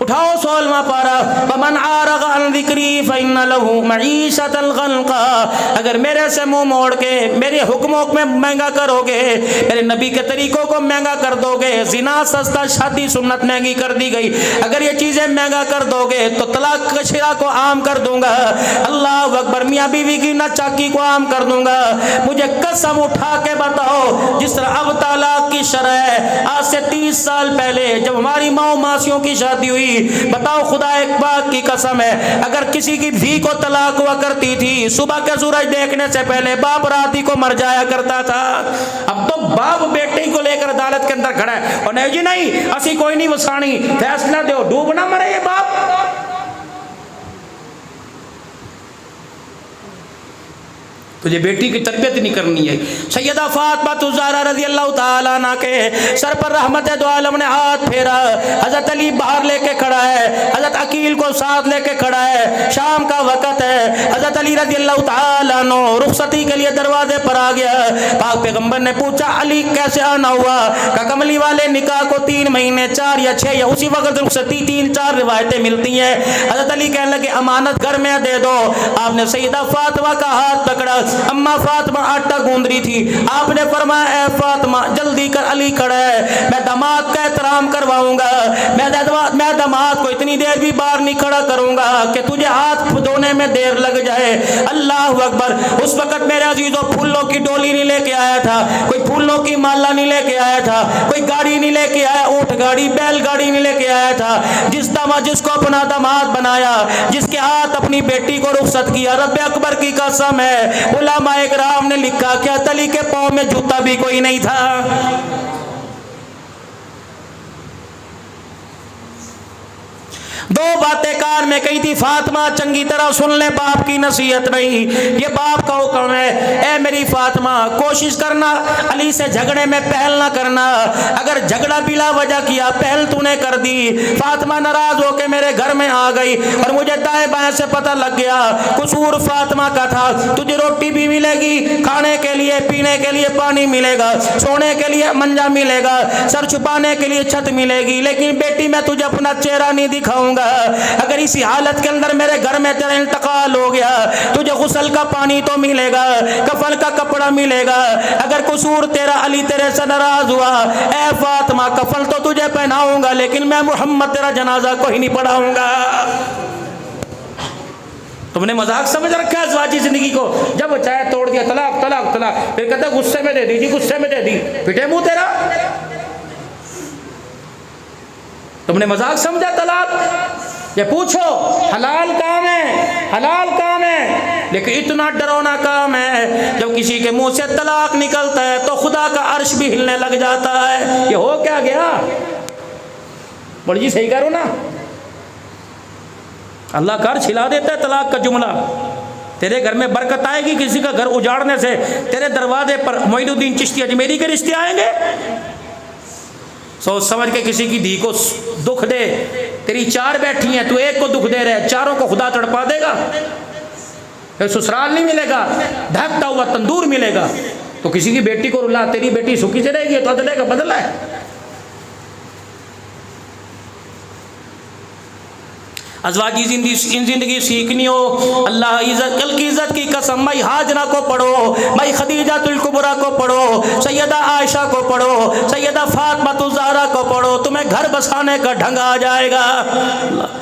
اٹھاؤ 16واں پارہ، وَمَنْ عَارَضَ عَنْ ذِكْرِي فَإِنَّ لَهُ مَعِيشَةً ضَنْكًا، اگر میرے سے منہ موڑ کے میرے حکموں میں مہنگا کرو گے، میرے نبی کے طریقوں کو مہنگا کر دو گے، زنا سستا، شادی سنت مہنگی کر دی گئی، اگر یہ چیزیں مہنگا کر دو گے تو طلاق کا شرع کو عام کر دوں گا، اللہ اکبر، میاں بیوی کی نہ چاکی کو عام کر دوں گا۔ مجھے قسم اٹھا کے بتاؤ، جس طرح اب طلاق کی شرع ہے، آج سے 30 سال پہلے جب ہماری ماں ماسیوں کی شادی ہوئی، بتاؤ خدا ایک بات کی قسم ہے، اگر کسی کی بھی کو طلاق ہوا کرتی تھی، صبح کے سورج دیکھنے سے پہلے باپ راتی کو مر جایا کرتا تھا۔ اب تو باپ بیٹے کو لے کر عدالت کے اندر کھڑا ہے اور نہیں جی نہیں اسی کوئی نہیں وسانی، فیصلہ دو، ڈوب نہ مرے یہ باپ۔ تجھے بیٹی کی تربیت نہیں کرنی ہے۔ سیدہ فاطمہ الزہرا رضی اللہ تعالیٰ عنہ کے سر پر رحمت دو عالم نے ہاتھ پھیرا، حضرت علی باہر لے کے کھڑا ہے، حضرت عقیل کو ساتھ لے کے کھڑا ہے، شام کا وقت ہے، حضرت علی رضی اللہ تعالیٰ عنہ رخصتی کے لیے دروازے پر آ گیا۔ پاک پیغمبر نے پوچھا علی کیسے آنا ہوا؟ کہ کملی والے نکاح کو 3 مہینے 4 یا 6 یا اسی وقت رخصتی 3-4 روایتیں ملتی ہیں۔ حضرت علی کہنے لگے امانت گھر میں دے دو۔ آپ نے سیدہ فاطمہ کا ہاتھ پکڑا، اما فاطمہ آٹا گوندھ رہی تھی، آپ نے فرمایا اے فاطمہ جلدی کر، علی کھڑا ہے، میں داماد کا احترام کرواؤں گا، میں داماد کو اتنی دیر بھی باہر نہیں کھڑا کروں گا کہ تجھے ہاتھ دھونے میں دیر لگ جائے۔ اللہ اکبر۔ اس وقت میرے عزیزوں پھولوں کی ڈولی نہیں لے کے آیا تھا، کوئی پھولوں کی مالا نہیں لے کے آیا تھا، کوئی گاڑی نہیں لے کے آیا، اونٹ گاڑی بیل گاڑی نہیں لے کے آیا تھا۔ جس کو اپنا داماد بنایا، جس کے ہاتھ اپنی بیٹی کو رخصت کیا، رب اکبر کی قسم ہے، علماء اکرام نے لکھا کہ علی کے پاؤں میں جوتا بھی کوئی نہیں تھا۔ دو باتیں کان میں کہی تھی فاطمہ، چنگی طرح سن لے، باپ کی نصیحت نہیں، یہ باپ کا حکم ہے۔ اے میری فاطمہ کوشش کرنا علی سے جھگڑے میں پہل نہ کرنا، اگر جھگڑا بلا وجہ کیا پہل تو نے کر دی۔ فاطمہ ناراض ہو کے میرے گھر میں آ گئی اور مجھے دائیں بائیں سے پتہ لگ گیا قصور فاطمہ کا تھا۔ تجھے روٹی بھی ملے گی، کھانے کے لیے پینے کے لیے پانی ملے گا، سونے کے لیے منجا ملے گا، سر چھپانے کے لیے چھت ملے گی، لیکن بیٹی میں تجھے اپنا چہرہ نہیں دکھاؤں گا۔ اگر اسی حالت کے اندر میرے گھر میں تیرا انتقال ہو گیا، تجھے غسل کا پانی تو ملے گا، کفن کا کپڑا ملے گا، اگر قصور تیرا علی تیرے سے ناراض ہوا، اے فاطمہ کفن تو تجھے پہناؤں گا لیکن میں محمد تیرا جنازہ کوئی نہیں پڑھاؤں گا۔ تم نے مذاق سمجھ رکھا ہے ازواجی زندگی کو؟ جب چاہے توڑ دیا، طلاق طلاق طلاق، پھر کہتا غصے میں دے دی جی، غصے میں دے دی، پھٹے منہ تیرا۔ تم نے مذاق سمجھا طلاق؟ یہ پوچھو حلال کام ہے، حلال کام ہے، لیکن اتنا ڈرونا کام ہے جب کسی کے منہ سے طلاق نکلتا ہے تو خدا کا عرش بھی ہلنے لگ جاتا ہے۔ یہ ہو کیا گیا؟ بڑی جی صحیح کرو نا، اللہ کا عرش ہلا دیتا ہے طلاق کا جملہ۔ تیرے گھر میں برکت آئے گی، کسی کا گھر اجاڑنے سے تیرے دروازے پر معین الدین چشتی اجمیری کے رشتے آئیں گے۔ سوچ سمجھ کے کسی کی دھی کو دکھ دے، تیری 4 بیٹھی ہیں، تو ایک کو دکھ دے رہے، 4 کو خدا تڑپا دے گا؟ پھر سسرال نہیں ملے گا، دھکتا ہوا تندور ملے گا۔ تو کسی کی بیٹی کو رلا، تیری بیٹی سکھی سے رہے گی، تو عدلے کا بدلہ ہے۔ ازواجی زندگی سیکھنی ہو، اللہ عزت کل کی عزت کی قسم، بھائی ہاجرہ کو پڑھو، بھائی خدیجہ الکبریٰ کو پڑھو، سیدہ عائشہ کو پڑھو، سیدہ فاطمہ الزہرا کو پڑھو، تمہیں گھر بسانے کا ڈھنگ آ جائے گا۔ اللہ